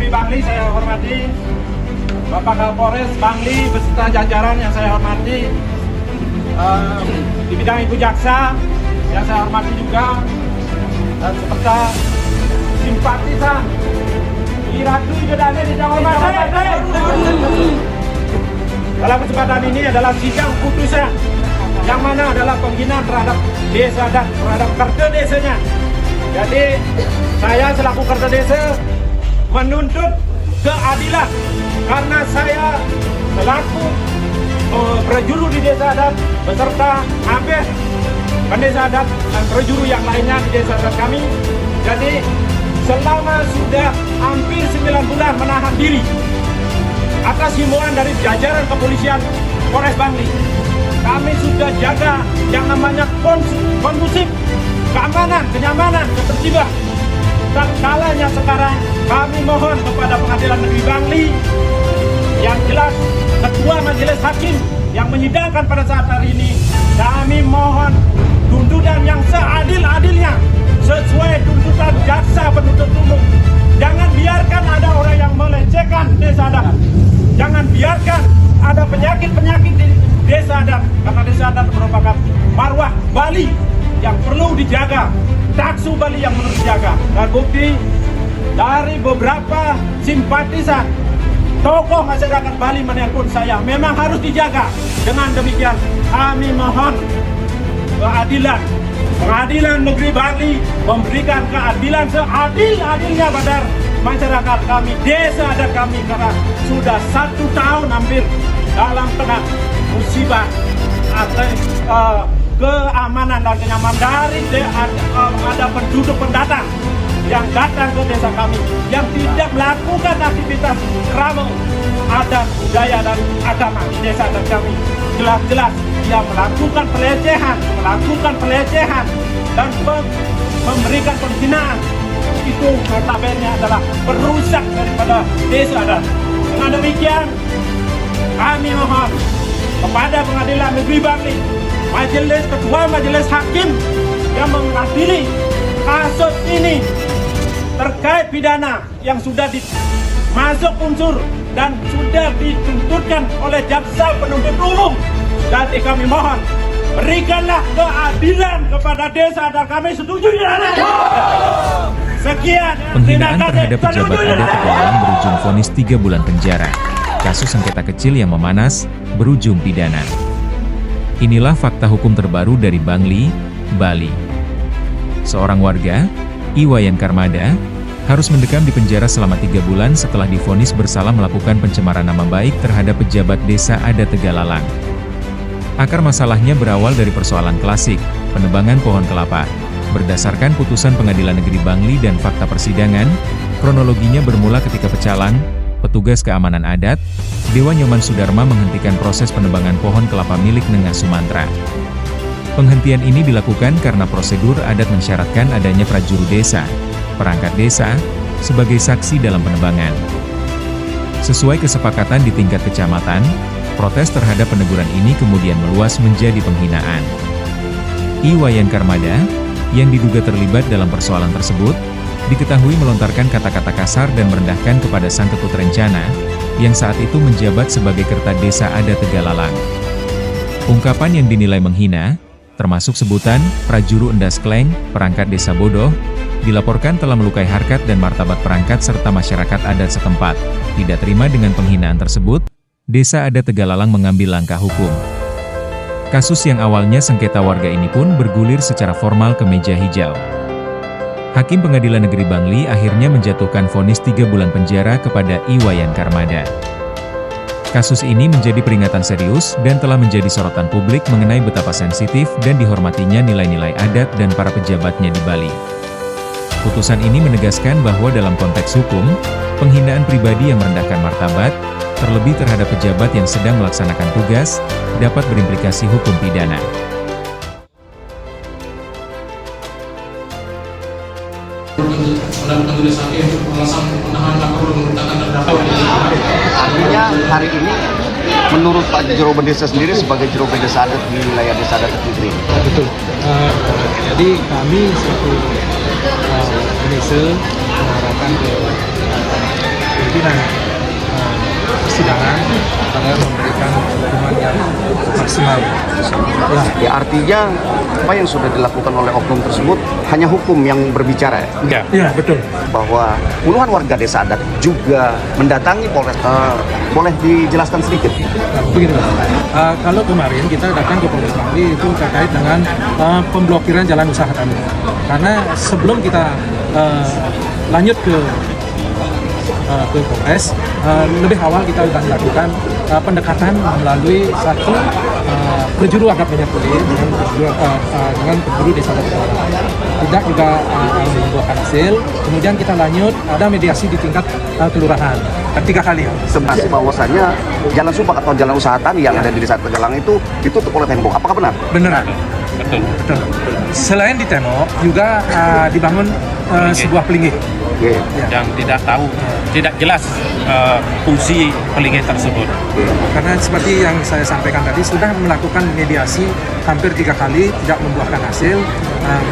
Negeri Bangli saya hormati, Bapak Kapolres Bangli beserta jajaran yang saya hormati, di bidang Ibu Jaksa yang saya hormati juga, dan serta simpatisan Iratu Ibedane di Jawa Barat. Dalam kesempatan ini adalah sidang putusan yang mana adalah penghinaan terhadap desa dan terhadap kerja desanya. Jadi saya selaku kerja desa menuntut keadilan karena saya selaku prajuru di desa adat beserta hampir pendesa adat dan prajuru yang lainnya di desa adat kami. Jadi selama sudah hampir 9 bulan menahan diri atas himbauan dari jajaran kepolisian Polres Bangli, kami sudah jaga yang namanya kondusif, keamanan, kenyamanan, ketertiban. Dan kalanya sekarang kami mohon kepada Pengadilan Negeri Bangli yang jelas Ketua Majelis Hakim yang menyidangkan pada saat hari ini, kami mohon tuntutan yang seadil-adilnya sesuai tuntutan jaksa penuntut umum. Jangan biarkan ada orang yang melecehkan desa adat. Jangan biarkan ada penyakit-penyakit di desa adat, karena desa adat merupakan marwah Bali yang perlu dijaga, taksu Bali yang perlu dijaga. Dan bukti dari beberapa simpatisan tokoh masyarakat Bali menelpon saya, memang harus dijaga. Dengan demikian kami mohon keadilan. Pengadilan Negeri Bangli memberikan keadilan seadil-adilnya pada masyarakat kami, desa adat kami, karena sudah 1 tahun hampir dalam kena musibah atau keamanan dan kenyamanan dari ada penduduk pendatang yang datang ke desa kami yang tidak melakukan aktivitas kerama adat, budaya dan agama di desa adat kami. Jelas-jelas dia melakukan pelecehan dan memberikan penghinaan. Itu notabene adalah perusak daripada desa adat. Dengan demikian kami mohon kepada Pengadilan Negeri Bangli, Ketua Majelis Hakim yang mengadili kasus ini terkait pidana yang sudah masuk unsur dan sudah dituntutkan oleh jaksa penuntut umum. Jadi kami mohon berikanlah keadilan kepada desa adat kami. Setuju tidak? Sekian. Penghinaan terhadap pejabat adat Tegalan berujung vonis 3 bulan penjara. Kasus sengketa kecil yang memanas berujung pidana. Inilah fakta hukum terbaru dari Bangli, Bali. Seorang warga, Iwayan Karmada, harus mendekam di penjara selama 3 bulan setelah divonis bersalah melakukan pencemaran nama baik terhadap pejabat desa adat Tegalalang. Akar masalahnya berawal dari persoalan klasik, penebangan pohon kelapa. Berdasarkan putusan Pengadilan Negeri Bangli dan fakta persidangan, kronologinya bermula ketika pecalang, petugas keamanan adat, Dewa Nyoman Sudarma menghentikan proses penebangan pohon kelapa milik Nengah Sumatra. Penghentian ini dilakukan karena prosedur adat mensyaratkan adanya prajuru desa, perangkat desa, sebagai saksi dalam penebangan. Sesuai kesepakatan di tingkat kecamatan, protes terhadap peneguran ini kemudian meluas menjadi penghinaan. Iwayan Karmada, yang diduga terlibat dalam persoalan tersebut, diketahui melontarkan kata-kata kasar dan merendahkan kepada sang ketut rencana, yang saat itu menjabat sebagai Kerta Desa Adat Tegalalang. Ungkapan yang dinilai menghina, termasuk sebutan prajuru endas kleng, perangkat desa bodoh, dilaporkan telah melukai harkat dan martabat perangkat serta masyarakat adat setempat. Tidak terima dengan penghinaan tersebut, Desa Adat Tegalalang mengambil langkah hukum. Kasus yang awalnya sengketa warga ini pun bergulir secara formal ke meja hijau. Hakim Pengadilan Negeri Bangli akhirnya menjatuhkan vonis 3 bulan penjara kepada Iwayan Karmada. Kasus ini menjadi peringatan serius dan telah menjadi sorotan publik mengenai betapa sensitif dan dihormatinya nilai-nilai adat dan para pejabatnya di Bali. Putusan ini menegaskan bahwa dalam konteks hukum, penghinaan pribadi yang merendahkan martabat, terlebih terhadap pejabat yang sedang melaksanakan tugas, dapat berimplikasi hukum pidana. Majelis Hakim alasan menahan laporan memerintahkan terdakwa. Artinya hari ini menurut Pak Jero Desa sendiri sebagai Jero Desa Adat di wilayah Desa Adat Putri. Betul. Jadi kami selaku desa mengharapkan ke pimpinan persidangan agar memberikan hukuman yang maksimal. Ya, artinya apa yang sudah dilakukan oleh oknum tersebut hanya hukum yang berbicara ya? Iya, betul. Bahwa puluhan warga desa adat juga mendatangi Polres. Boleh dijelaskan sedikit? Begini, kalau kemarin kita datang ke Polres Bangli itu terkait dengan pemblokiran jalan usaha kami. Karena sebelum kita lanjut ke Polres, lebih awal kita sudah melakukan pendekatan melalui satu penjuru adat minyak kulit dengan penjuru desa adat Tegalalang. Tidak juga membuahkan hasil. Kemudian kita lanjut ada mediasi di tingkat kelurahan 3 kali. Sebenarnya bahwasannya jalan subak atau jalan usaha tani yang ada di desa Tegalalang itu ditutup oleh tembok. Apakah benar? Benar. Betul. Selain di tembok juga dibangun sebuah pelinggih. Yeah. Yang tidak jelas fungsi pelinggih tersebut. Karena seperti yang saya sampaikan tadi, sudah melakukan mediasi hampir 3 kali, tidak membuahkan hasil.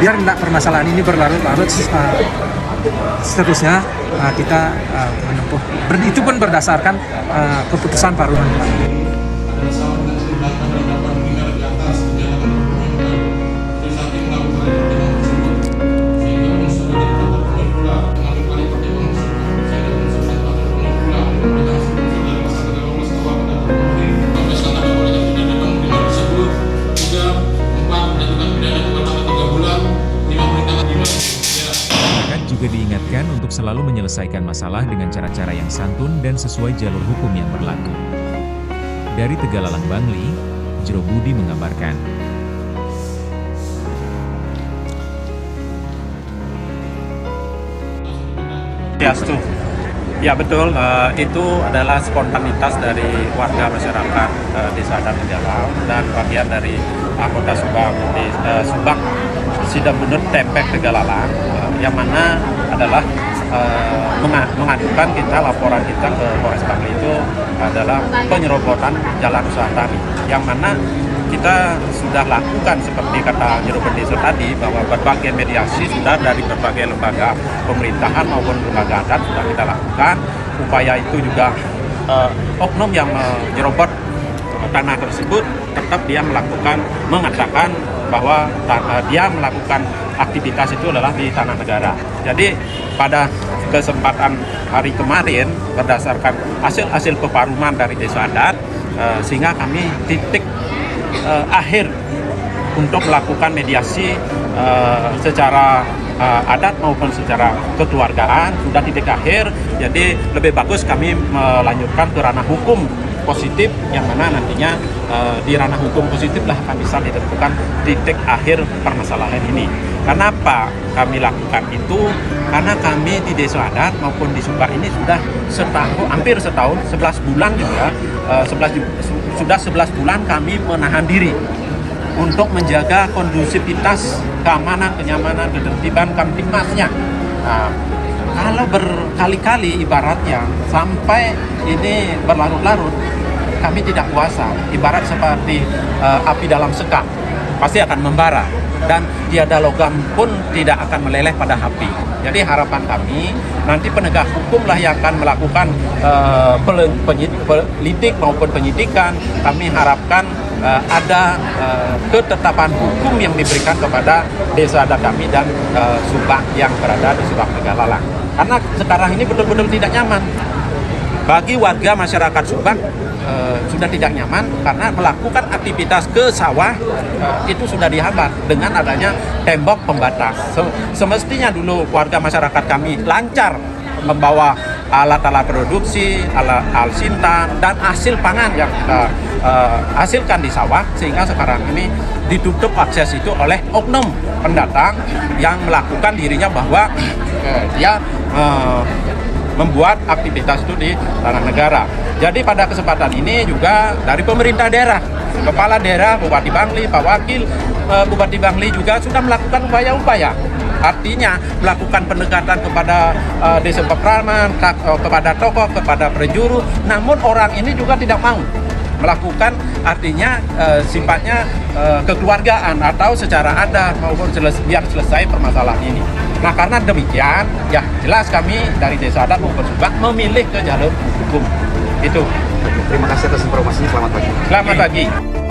Biar tidak permasalahan ini berlarut-larut, seterusnya kita menempuh. Itu pun berdasarkan keputusan Parlemen. Juga diingatkan untuk selalu menyelesaikan masalah dengan cara-cara yang santun dan sesuai jalur hukum yang berlaku. Dari Tegalalang Bangli, Jero Budi mengabarkan. Ya betul, itu adalah spontanitas dari warga masyarakat Desa Adat Tegalalang dan bagian dari anggota Subak Sidabunut Tempek Tegalalang, yang mana adalah mengadukan laporan kita ke Polres Bangli itu adalah penyerobotan jalan usaha tani, yang mana kita sudah lakukan seperti kata Jero Bendesa tadi, bahwa berbagai mediasi sudah dari berbagai lembaga pemerintahan maupun lembaga adat sudah kita lakukan. Upaya itu juga oknum yang menyerobot tanah tersebut tetap dia mengatakan bahwa dia melakukan aktivitas itu adalah di tanah negara. Jadi pada kesempatan hari kemarin berdasarkan hasil peparuman dari desa adat, sehingga kami titik akhir untuk melakukan mediasi secara adat maupun secara kekeluargaan sudah titik akhir. Jadi lebih bagus kami melanjutkan ke ranah hukum positif, yang mana nantinya di ranah hukum positif lah akan bisa ditentukan titik akhir permasalahan ini. Kenapa kami lakukan itu? Karena kami di desa adat maupun di Subak ini sudah hampir setahun, 11 bulan juga, sudah 11 bulan kami menahan diri untuk menjaga kondusivitas, keamanan, kenyamanan, ketertiban Kamtibmasnya. Nah, kalau berkali-kali ibaratnya sampai ini berlarut-larut, kami tidak kuasa. Ibarat seperti api dalam sekam, pasti akan membara dan tiada logam pun tidak akan meleleh pada api. Jadi harapan kami nanti penegak hukumlah yang akan melakukan penyelidik maupun penyidikan. Kami harapkan ada ketetapan hukum yang diberikan kepada desa adat kami dan Subak yang berada di Subak Tegalalang. Karena sekarang ini betul-betul tidak nyaman bagi warga masyarakat Subak. Sudah tidak nyaman karena melakukan aktivitas ke sawah itu sudah dihambat dengan adanya tembok pembatas. Semestinya dulu warga masyarakat kami lancar membawa alat-alat produksi, alat alsintan dan hasil pangan yang kita hasilkan di sawah, sehingga sekarang ini ditutup akses itu oleh oknum pendatang yang melakukan dirinya bahwa dia membuat aktivitas itu di tanah negara. Jadi pada kesempatan ini juga dari pemerintah daerah, Kepala Daerah, Bupati Bangli, Pak Wakil Bupati Bangli juga sudah melakukan upaya-upaya. Artinya melakukan pendekatan kepada desa pekraman, kepada tokoh, kepada penjuru. Namun orang ini juga tidak mau melakukan, artinya sifatnya kekeluargaan atau secara adat maupun biar selesai permasalahan ini. Nah karena demikian, ya jelas kami dari Desa Adat maupun Subak memilih ke jalur hukum. Itu. Terima kasih atas informasinya. Selamat pagi. Selamat pagi.